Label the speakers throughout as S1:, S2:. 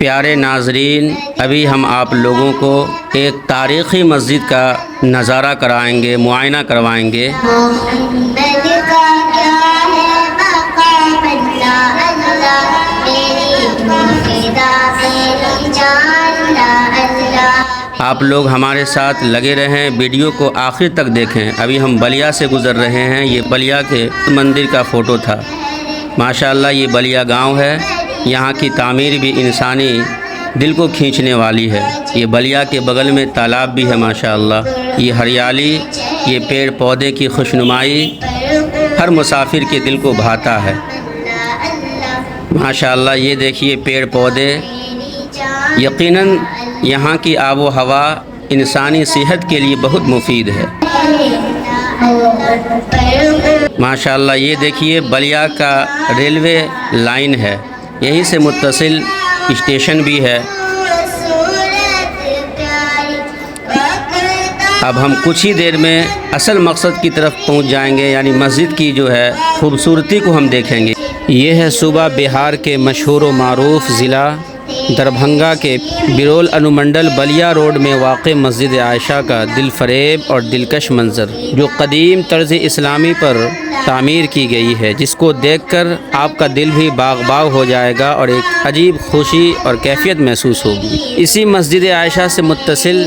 S1: پیارے ناظرین، ابھی ہم آپ لوگوں کو ایک تاریخی مسجد کا نظارہ کرائیں گے، معائنہ کروائیں گے۔ آپ لوگ ہمارے ساتھ لگے رہیں، ویڈیو کو آخر تک دیکھیں۔ ابھی ہم بلیا سے گزر رہے ہیں۔ یہ بلیا کے مندر کا فوٹو تھا۔ ماشاءاللہ یہ بلیا گاؤں ہے۔ یہاں کی تعمیر بھی انسانی دل کو کھینچنے والی ہے۔ یہ بلیا کے بغل میں تالاب بھی ہے ماشاءاللہ۔ یہ ہریالی، یہ پیڑ پودے کی خوشنمائی ہر مسافر کے دل کو بھاتا ہے ماشاءاللہ۔ یہ دیکھیے پیڑ پودے، یقیناً یہاں کی آب و ہوا انسانی صحت کے لیے بہت مفید ہے ماشاءاللہ۔ یہ دیکھیے بلیا کا ریلوے لائن ہے، یہیں سے متصل اسٹیشن بھی ہے۔ اب ہم کچھ ہی دیر میں اصل مقصد کی طرف پہنچ جائیں گے، یعنی مسجد کی جو ہے خوبصورتی کو ہم دیکھیں گے۔ یہ ہے صوبہ بہار کے مشہور و معروف ضلع دربھنگا کے برول انومنڈل بلیا روڈ میں واقع مسجد عائشہ کا دل فریب اور دلکش منظر، جو قدیم طرز اسلامی پر تعمیر کی گئی ہے، جس کو دیکھ کر آپ کا دل بھی باغ باغ ہو جائے گا اور ایک عجیب خوشی اور کیفیت محسوس ہوگی۔ اسی مسجد عائشہ سے متصل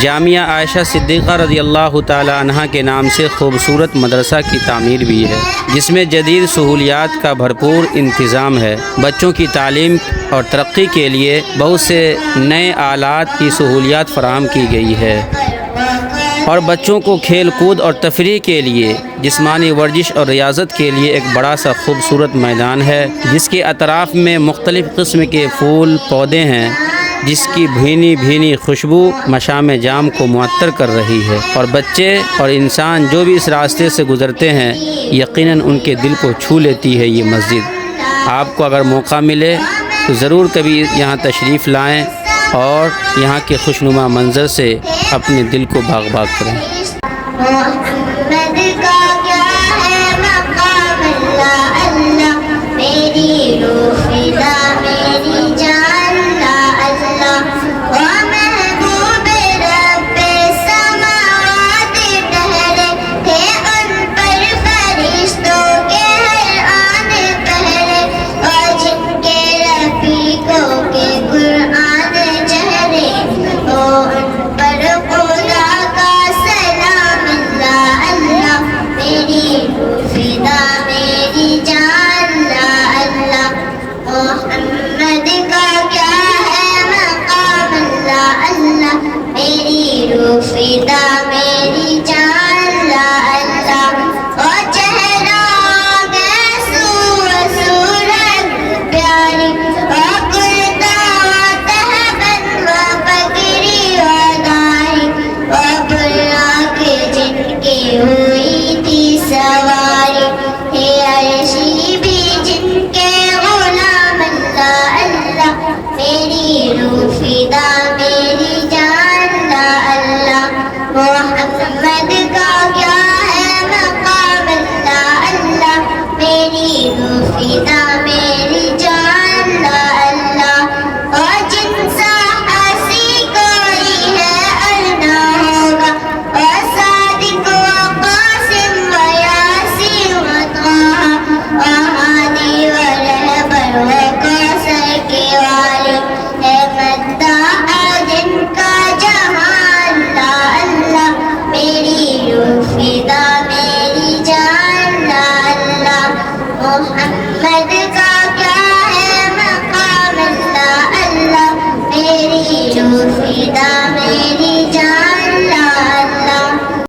S1: جامعہ عائشہ صدیقہ رضی اللہ تعالی عنہا کے نام سے خوبصورت مدرسہ کی تعمیر بھی ہے، جس میں جدید سہولیات کا بھرپور انتظام ہے۔ بچوں کی تعلیم اور ترقی کے لیے بہت سے نئے آلات کی سہولیات فراہم کی گئی ہے، اور بچوں کو کھیل کود اور تفریح کے لیے جسمانی ورزش اور ریاضت کے لیے ایک بڑا سا خوبصورت میدان ہے، جس کے اطراف میں مختلف قسم کے پھول پودے ہیں، جس کی بھینی بھینی خوشبو مشام جام کو معطر کر رہی ہے، اور بچے اور انسان جو بھی اس راستے سے گزرتے ہیں یقیناً ان کے دل کو چھو لیتی ہے یہ مسجد۔ آپ کو اگر موقع ملے تو ضرور کبھی یہاں تشریف لائیں اور یہاں کے خوشنما منظر سے اپنے دل کو باغ باغ کریں۔